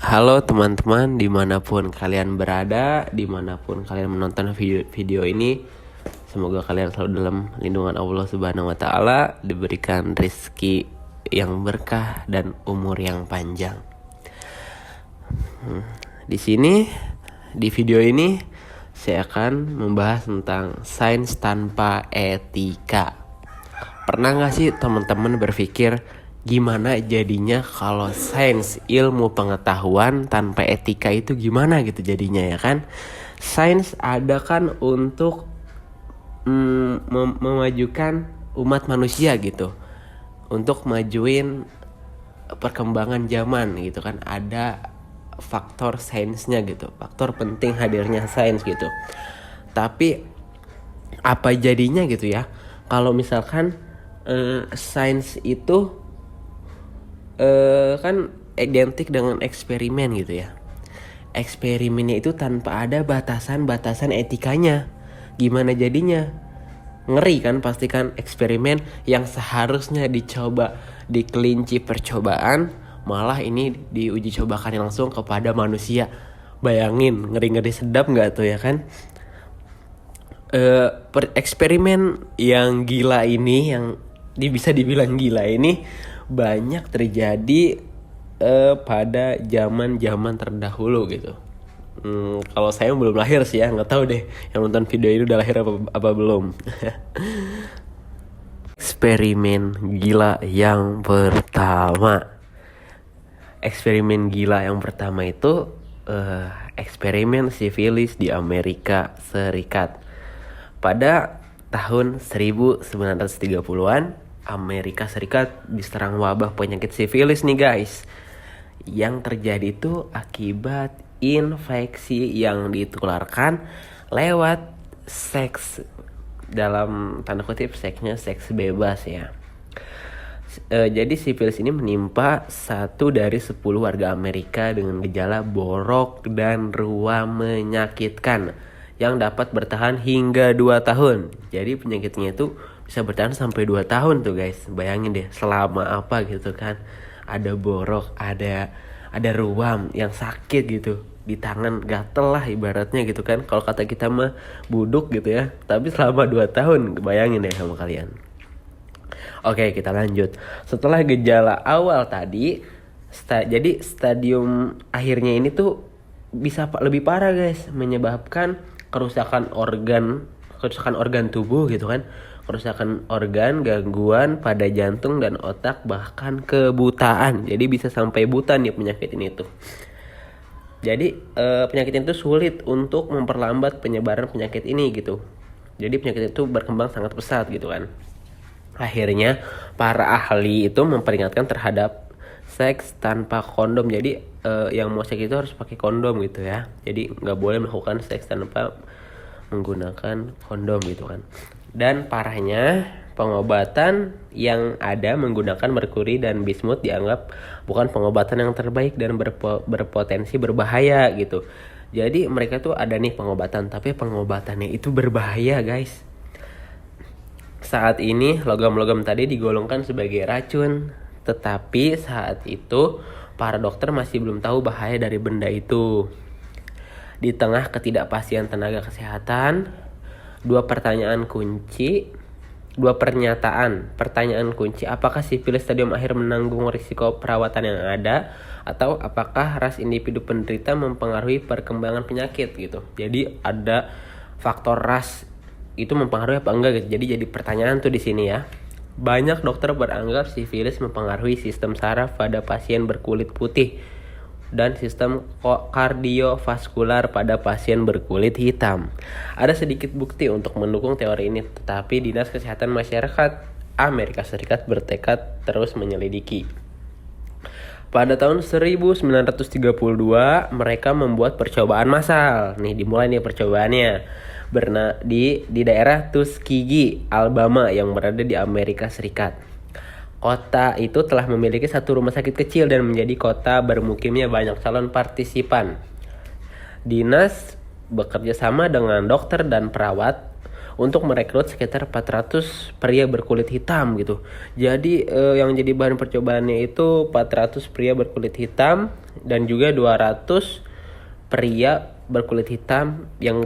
Halo teman-teman, dimanapun kalian berada, dimanapun kalian menonton video ini, semoga kalian selalu dalam lindungan Allah Subhanahu Wa Taala, diberikan rezeki yang berkah dan umur yang panjang. Di sini, di video ini, saya akan membahas tentang sains tanpa etika. Pernah nggak sih teman-teman berpikir gimana jadinya kalau sains ilmu pengetahuan tanpa etika itu gimana gitu jadinya ya kan? Sains ada kan untuk memajukan umat manusia gitu, untuk majuin perkembangan zaman gitu kan, ada faktor sainsnya gitu, faktor penting hadirnya sains gitu. Tapi apa jadinya gitu ya kalau misalkan sains itu kan identik dengan eksperimen gitu ya. Eksperimennya itu tanpa ada batasan-batasan etikanya. Gimana jadinya? Ngeri kan, pastikan eksperimen yang seharusnya dicoba di kelinci percobaan, malah ini diuji cobakan langsung kepada manusia. Bayangin, ngeri-ngeri sedap gak tuh ya kan? Eksperimen yang gila ini, yang bisa dibilang gila ini banyak terjadi pada zaman terdahulu gitu. Kalau saya belum lahir sih ya, nggak tahu deh yang nonton video ini udah lahir apa belum. Eksperimen gila yang pertama. Eksperimen gila yang pertama itu eksperimen sifilis di Amerika Serikat. Pada tahun 1930-an Amerika Serikat diserang wabah penyakit sifilis nih guys. Yang terjadi itu akibat infeksi yang ditularkan lewat seks, dalam tanda kutip seksnya seks bebas ya. Jadi sifilis ini menimpa 1 dari 10 warga Amerika dengan gejala borok dan ruam menyakitkan yang dapat bertahan hingga 2 tahun. Jadi penyakitnya itu bisa bertahan sampai 2 tahun tuh guys. Bayangin deh selama apa gitu kan. Ada borok, ada ruam yang sakit gitu. Di tangan gatel lah ibaratnya gitu kan. Kalau kata kita mah buduk gitu ya. Tapi selama 2 tahun, bayangin deh sama kalian. Oke, kita lanjut. Setelah gejala awal tadi, jadi stadium akhirnya ini tuh bisa lebih parah guys. Menyebabkan kerusakan organ tubuh gitu kan. Kerusakan organ, gangguan pada jantung dan otak, bahkan kebutaan. Jadi bisa sampai buta nih penyakit ini tuh. Jadi penyakit itu sulit untuk memperlambat penyebaran penyakit ini gitu. Jadi penyakit itu berkembang sangat pesat gitu kan. Akhirnya para ahli itu memperingatkan terhadap seks tanpa kondom. Jadi yang mau seks itu harus pakai kondom gitu ya. Jadi nggak boleh melakukan seks tanpa menggunakan kondom gitu kan. Dan parahnya pengobatan yang ada menggunakan merkuri dan bismut dianggap bukan pengobatan yang terbaik dan berpotensi berbahaya gitu. Jadi mereka tuh ada nih pengobatan, tapi pengobatannya itu berbahaya guys. Saat ini logam-logam tadi digolongkan sebagai racun, tetapi saat itu para dokter masih belum tahu bahaya dari benda itu. Di tengah ketidakpastian tenaga kesehatan, dua pernyataan kunci, apakah sifilis stadium akhir menanggung risiko perawatan yang ada, atau apakah ras individu penderita mempengaruhi perkembangan penyakit gitu. Jadi ada faktor ras itu mempengaruhi apa enggak gitu. Jadi pertanyaan tuh di sini ya. Banyak dokter beranggap sifilis mempengaruhi sistem saraf pada pasien berkulit putih dan sistem kardiovaskular pada pasien berkulit hitam. Ada sedikit bukti untuk mendukung teori ini, tetapi Dinas Kesehatan Masyarakat Amerika Serikat bertekad terus menyelidiki. Pada tahun 1932 mereka membuat percobaan massal. Nih dimulai nih percobaannya. Di daerah Tuskegee, Alabama yang berada di Amerika Serikat. Kota itu telah memiliki 1 rumah sakit kecil dan menjadi kota bermukimnya banyak calon partisipan. Dinas bekerja sama dengan dokter dan perawat untuk merekrut sekitar 400 pria berkulit hitam gitu. Jadi yang jadi bahan percobaannya itu 400 pria berkulit hitam dan juga 200 pria berkulit hitam yang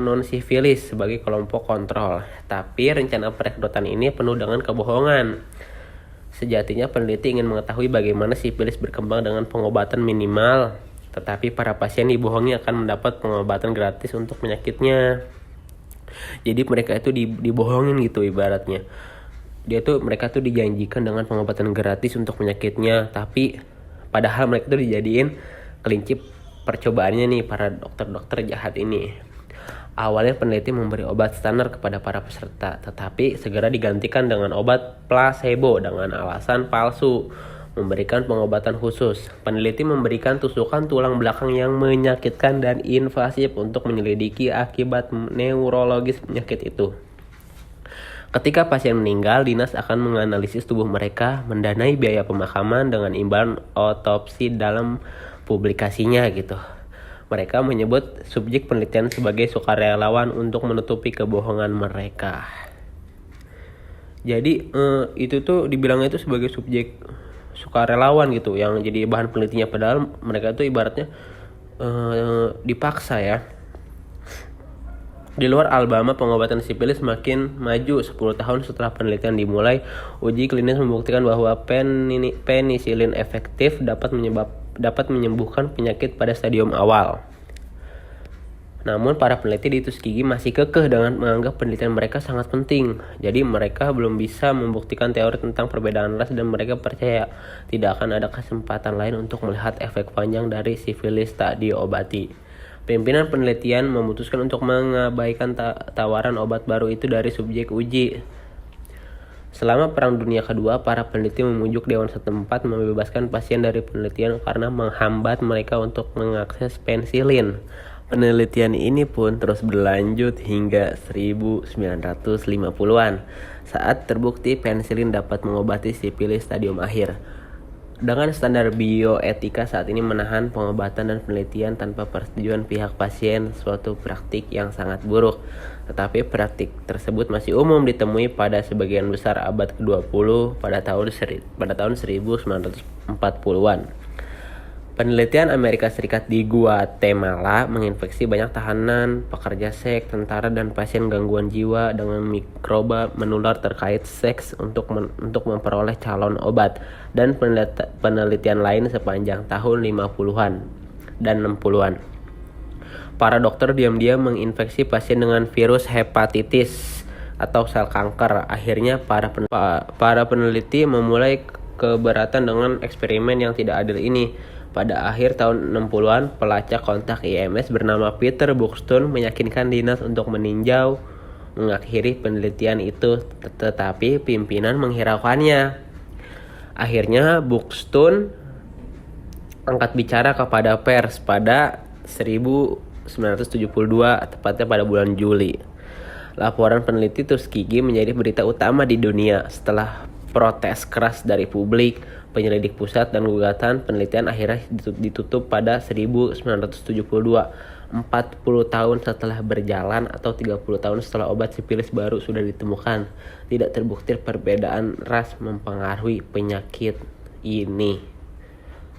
non sifilis sebagai kelompok kontrol. Tapi rencana perekrutan ini penuh dengan kebohongan. Sejatinya peneliti ingin mengetahui bagaimana sifilis berkembang dengan pengobatan minimal, tetapi para pasien dibohongi akan mendapat pengobatan gratis untuk penyakitnya. Jadi mereka itu dibohongin gitu ibaratnya. Mereka tuh dijanjikan dengan pengobatan gratis untuk penyakitnya, tapi padahal mereka tuh dijadiin kelinci percobaannya nih para dokter-dokter jahat ini. Awalnya peneliti memberi obat standar kepada para peserta, tetapi segera digantikan dengan obat placebo dengan alasan palsu, memberikan pengobatan khusus. Peneliti memberikan tusukan tulang belakang yang menyakitkan dan invasif untuk menyelidiki akibat neurologis penyakit itu. Ketika pasien meninggal, dinas akan menganalisis tubuh mereka, mendanai biaya pemakaman dengan imbalan otopsi dalam publikasinya gitu. Mereka menyebut subjek penelitian sebagai sukarelawan untuk menutupi kebohongan mereka. Jadi itu tuh dibilangnya itu sebagai subjek sukarelawan gitu yang jadi bahan penelitiannya, padahal mereka tuh ibaratnya dipaksa ya. Di luar Alabama, pengobatan sifilis semakin maju. 10 tahun setelah penelitian dimulai, uji klinis membuktikan bahwa penisilin efektif dapat menyembuhkan penyakit pada stadium awal. Namun para peneliti di Tuskegee masih kekeh dengan menganggap penelitian mereka sangat penting. Jadi mereka belum bisa membuktikan teori tentang perbedaan ras dan mereka percaya tidak akan ada kesempatan lain untuk melihat efek panjang dari sifilis tak diobati. Pimpinan penelitian memutuskan untuk mengabaikan tawaran obat baru itu dari subjek uji. Selama Perang Dunia Kedua, para peneliti memujuk dewan setempat membebaskan pasien dari penelitian karena menghambat mereka untuk mengakses pensilin. Penelitian ini pun terus berlanjut hingga 1950-an saat terbukti pensilin dapat mengobati sifilis stadium akhir. Dengan standar bioetika saat ini menahan pengobatan dan penelitian tanpa persetujuan pihak pasien suatu praktik yang sangat buruk. Tetapi praktik tersebut masih umum ditemui pada sebagian besar abad ke-20 pada tahun 1940-an. Penelitian Amerika Serikat di Guatemala menginfeksi banyak tahanan, pekerja seks, tentara, dan pasien gangguan jiwa dengan mikroba menular terkait seks untuk memperoleh calon obat, dan penelitian lain sepanjang tahun 50-an dan 60-an. Para dokter diam-diam menginfeksi pasien dengan virus hepatitis atau sel kanker. Akhirnya para peneliti memulai keberatan dengan eksperimen yang tidak adil ini. Pada akhir tahun 60-an, pelacak kontak IMS bernama Peter Buxton meyakinkan dinas untuk mengakhiri penelitian itu, tetapi pimpinan menghiraukannya. Akhirnya Buxton angkat bicara kepada pers pada 1972, tepatnya pada bulan Juli. Laporan peneliti Tuskegee menjadi berita utama di dunia. Setelah protes keras dari publik, penyelidik pusat, dan gugatan, penelitian akhirnya ditutup pada 1972. 40 tahun setelah berjalan atau 30 tahun setelah obat sifilis baru sudah ditemukan, tidak terbukti perbedaan ras mempengaruhi penyakit ini.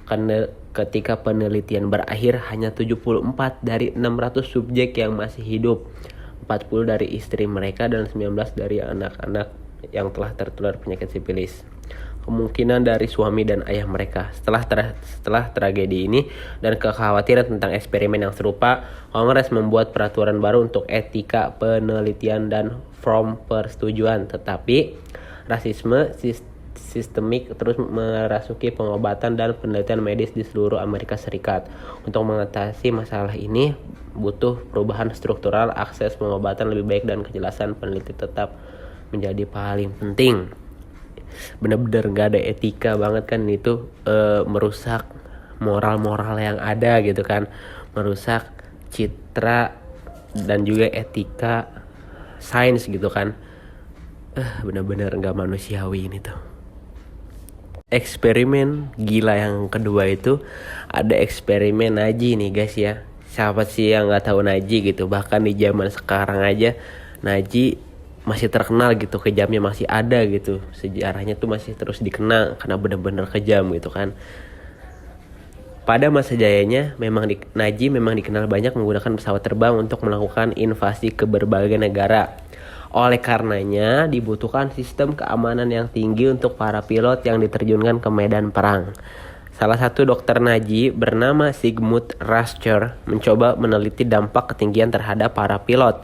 Karena ketika penelitian berakhir, hanya 74 dari 600 subjek yang masih hidup, 40 dari istri mereka dan 19 dari anak-anak yang telah tertular penyakit sifilis. Kemungkinan dari suami dan ayah mereka. Setelah tragedi ini dan kekhawatiran tentang eksperimen yang serupa, Kongres membuat peraturan baru untuk etika penelitian dan form persetujuan. Tetapi rasisme sistemik terus merasuki pengobatan dan penelitian medis di seluruh Amerika Serikat. Untuk mengatasi masalah ini butuh perubahan struktural, akses pengobatan lebih baik, dan kejelasan peneliti tetap menjadi paling penting. Benar-benar gak ada etika banget kan, itu merusak moral-moral yang ada gitu kan, merusak citra dan juga etika sains gitu kan. Benar-benar gak manusiawi ini tuh. Eksperimen gila yang kedua itu ada eksperimen Naji nih guys ya. Siapa sih yang gak tahu Naji gitu, bahkan di zaman sekarang aja Naji masih terkenal gitu, kejamnya masih ada gitu, sejarahnya tuh masih terus dikenang karena benar-benar kejam gitu kan. Pada masa jayanya Naji memang dikenal banyak menggunakan pesawat terbang untuk melakukan invasi ke berbagai negara. Oleh karenanya dibutuhkan sistem keamanan yang tinggi untuk para pilot yang diterjunkan ke medan perang. Salah satu dokter Naji bernama Sigmund Rascher mencoba meneliti dampak ketinggian terhadap para pilot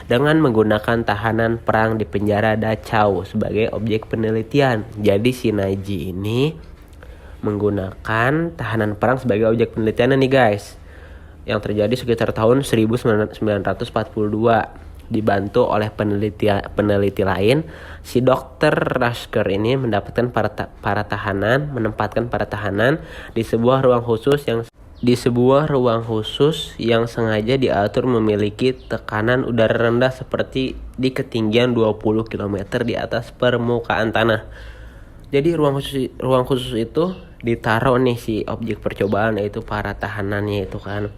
dengan menggunakan tahanan perang di penjara Dachau sebagai objek penelitian. Jadi si Naji ini menggunakan tahanan perang sebagai objek penelitian nih guys. Yang terjadi sekitar tahun 1942. Dibantu oleh peneliti lain, si dokter Rasker ini menempatkan para tahanan di sebuah ruang khusus yang sengaja diatur memiliki tekanan udara rendah seperti di ketinggian 20 km di atas permukaan tanah. Jadi ruang khusus itu ditaruh nih si objek percobaan, yaitu para tahanannya itu kan.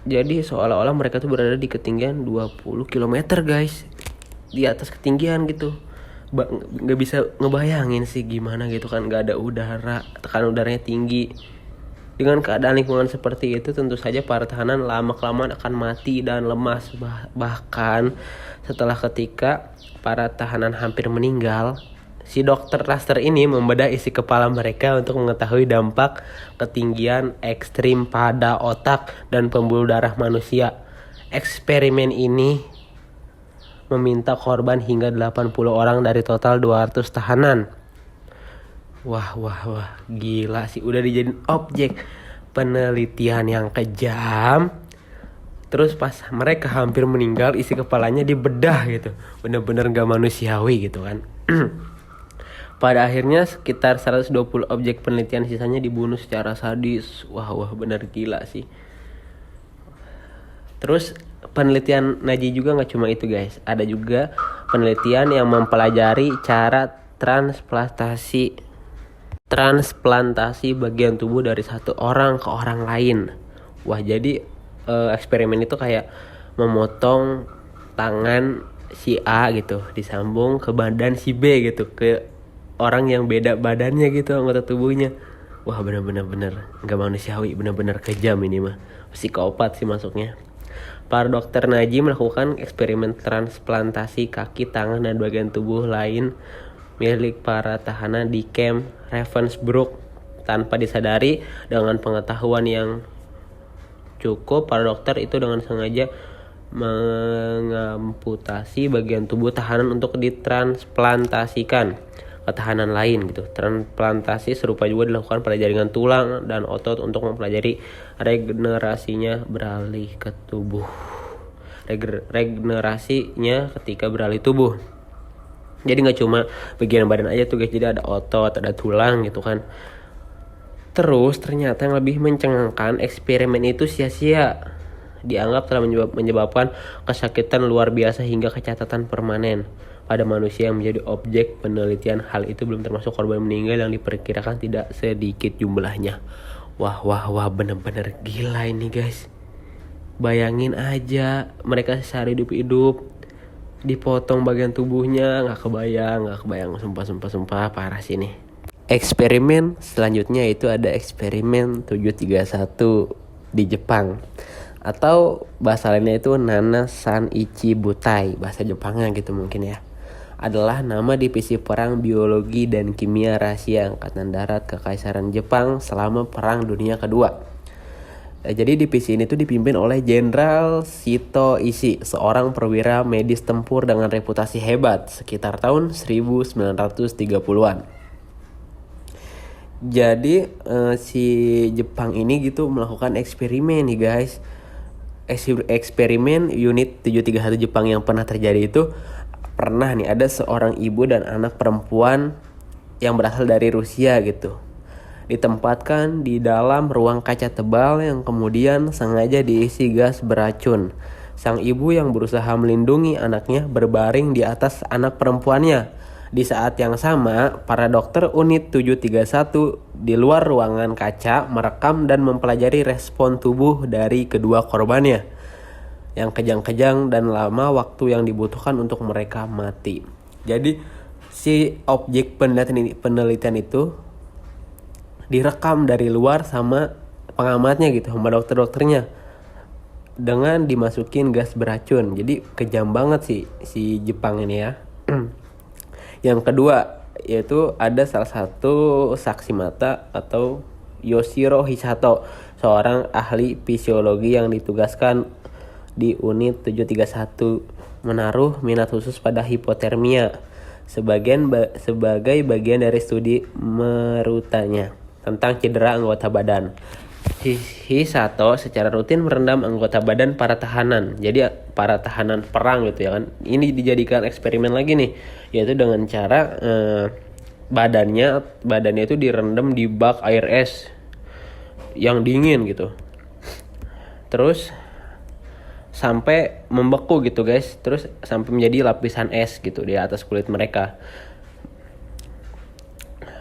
Jadi seolah-olah mereka tuh berada di ketinggian 20 km guys, di atas ketinggian gitu. Gak bisa ngebayangin sih gimana gitu kan, gak ada udara, tekanan udaranya tinggi. Dengan keadaan lingkungan seperti itu, tentu saja para tahanan lama-kelamaan akan mati dan lemas. Bahkan setelah ketika para tahanan hampir meninggal, si dokter Raster ini membedah isi kepala mereka untuk mengetahui dampak ketinggian ekstrim pada otak dan pembuluh darah manusia. Eksperimen ini meminta korban hingga 80 orang dari total 200 tahanan. Wah, gila sih, udah dijadiin objek penelitian yang kejam. Terus pas mereka hampir meninggal, isi kepalanya dibedah gitu. Bener-bener gak manusiawi gitu kan. Pada akhirnya sekitar 120 objek penelitian sisanya dibunuh secara sadis. Wah benar gila sih. Terus penelitian Naji juga gak cuma itu guys. Ada juga penelitian yang mempelajari cara transplantasi bagian tubuh dari satu orang ke orang lain. Wah, jadi eksperimen itu kayak memotong tangan si A gitu, disambung ke badan si B gitu, ke orang yang beda badannya gitu, anggota tubuhnya. Wah, bener-bener gak manusiawi, bener-bener kejam ini mah. Psikopat sih masuknya. Para dokter Naji melakukan eksperimen transplantasi kaki, tangan, dan bagian tubuh lain milik para tahanan di camp Ravensbrück. Tanpa disadari, dengan pengetahuan yang cukup, para dokter itu dengan sengaja mengamputasi bagian tubuh tahanan untuk ditransplantasikan ke tahanan lain gitu. Transplantasi serupa juga dilakukan pada jaringan tulang dan otot untuk mempelajari regenerasinya beralih ke tubuh. Regenerasinya ketika beralih tubuh. Jadi nggak cuma bagian badan aja tuh guys, jadi ada otot, ada tulang gitu kan. Terus ternyata yang lebih mencengangkan, eksperimen itu sia-sia. Dianggap telah menyebabkan kesakitan luar biasa hingga kecacatan permanen pada manusia yang menjadi objek penelitian. Hal itu belum termasuk korban meninggal yang diperkirakan tidak sedikit jumlahnya. Wah, bener-bener gila ini guys. Bayangin aja, mereka sehari hidup dipotong bagian tubuhnya, gak kebayang, sumpah parah sih nih. Eksperimen selanjutnya itu ada eksperimen 731 di Jepang, atau bahasa lainnya itu Nana San Ichi Butai, bahasa Jepangnya gitu mungkin ya. Adalah nama divisi perang biologi dan kimia rahasia Angkatan Darat Kekaisaran Jepang selama Perang Dunia Kedua. Jadi divisi ini tuh dipimpin oleh Jenderal Shito Ishii, seorang perwira medis tempur dengan reputasi hebat sekitar tahun 1930-an. Jadi si Jepang ini gitu melakukan eksperimen nih guys. Eksperimen unit 731 Jepang yang pernah terjadi itu, pernah nih ada seorang ibu dan anak perempuan yang berasal dari Rusia gitu, ditempatkan di dalam ruang kaca tebal yang kemudian sengaja diisi gas beracun. Sang ibu yang berusaha melindungi anaknya berbaring di atas anak perempuannya. Di saat yang sama, para dokter unit 731 di luar ruangan kaca merekam dan mempelajari respon tubuh dari kedua korbannya. yang kejang-kejang dan lama waktu yang dibutuhkan untuk mereka mati. Jadi si objek penelitian itu direkam dari luar sama pengamatnya gitu, sama dokter-dokternya, dengan dimasukin gas beracun. Jadi kejam banget sih si Jepang ini ya. Yang kedua yaitu ada salah satu saksi mata atau Yoshiro Hisato, seorang ahli fisiologi yang ditugaskan di unit 731, menaruh minat khusus pada hipotermia sebagai bagian dari studi merutanya tentang cedera anggota badan. Hisato secara rutin merendam anggota badan para tahanan. Jadi para tahanan perang gitu ya kan. Ini dijadikan eksperimen lagi nih, yaitu dengan cara badannya itu direndam di bak air es yang dingin gitu. Terus sampai membeku gitu guys. Terus sampai menjadi lapisan es gitu di atas kulit mereka.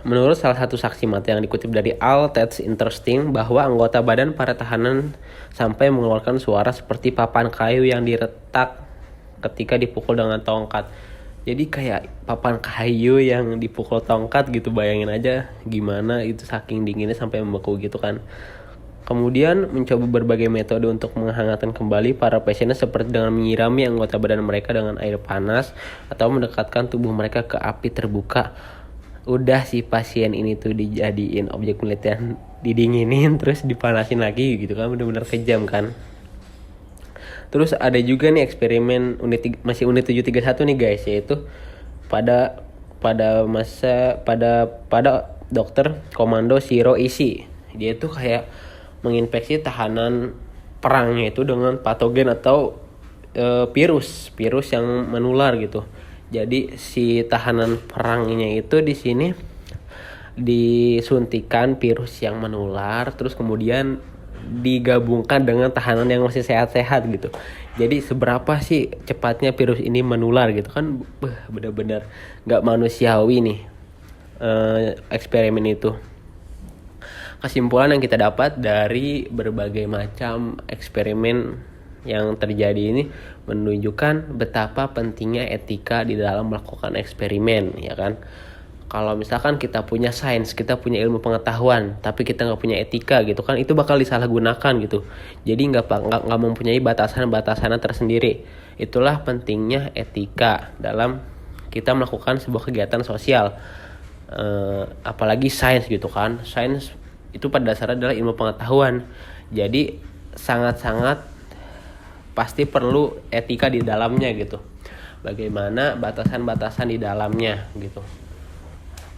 Menurut salah satu saksi mata yang dikutip dari All That's Interesting, bahwa anggota badan para tahanan sampai mengeluarkan suara seperti papan kayu yang diretak ketika dipukul dengan tongkat. Jadi kayak papan kayu yang dipukul tongkat gitu, bayangin aja gimana itu saking dinginnya sampai membeku gitu kan. Kemudian mencoba berbagai metode untuk menghangatkan kembali para pasiennya, seperti dengan menyirami anggota badan mereka dengan air panas atau mendekatkan tubuh mereka ke api terbuka. Udah si pasien ini tuh dijadiin objek penelitian, didinginin terus dipanasin lagi gitu kan, bener-bener kejam kan. Terus ada juga nih eksperimen masih unit 731 nih guys, yaitu pada dokter komando Shiro Ishii. Dia tuh kayak menginfeksi tahanan perangnya itu dengan patogen atau virus yang menular gitu. Jadi si tahanan perangnya itu di sini disuntikan virus yang menular, terus kemudian digabungkan dengan tahanan yang masih sehat-sehat gitu. Jadi seberapa sih cepatnya virus ini menular gitu kan, benar-benar nggak manusiawi nih eksperimen itu. Kesimpulan yang kita dapat dari berbagai macam eksperimen yang terjadi ini menunjukkan betapa pentingnya etika di dalam melakukan eksperimen, ya kan. Kalau misalkan kita punya sains, kita punya ilmu pengetahuan, tapi kita nggak punya etika gitu kan, itu bakal disalahgunakan gitu. Jadi nggak mempunyai batasan tersendiri. Itulah pentingnya etika dalam kita melakukan sebuah kegiatan sosial, apalagi sains gitu kan. Sains itu pada dasarnya adalah ilmu pengetahuan. Jadi sangat-sangat pasti perlu etika di dalamnya gitu. Bagaimana batasan-batasan di dalamnya gitu.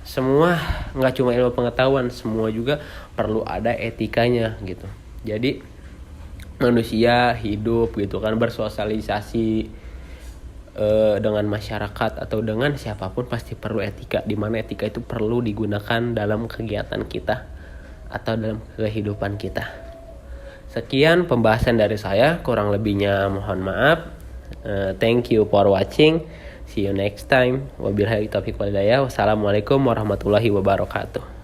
Semua nggak cuma ilmu pengetahuan, semua juga perlu ada etikanya gitu. Jadi manusia hidup gitu kan, bersosialisasi dengan masyarakat atau dengan siapapun pasti perlu etika, di mana etika itu perlu digunakan dalam kegiatan kita atau dalam kehidupan kita. Sekian pembahasan dari saya, kurang lebihnya mohon maaf. Thank you for watching. See you next time. Wabillahi taufiq wal hidayah. Wassalamualaikum warahmatullahi wabarakatuh.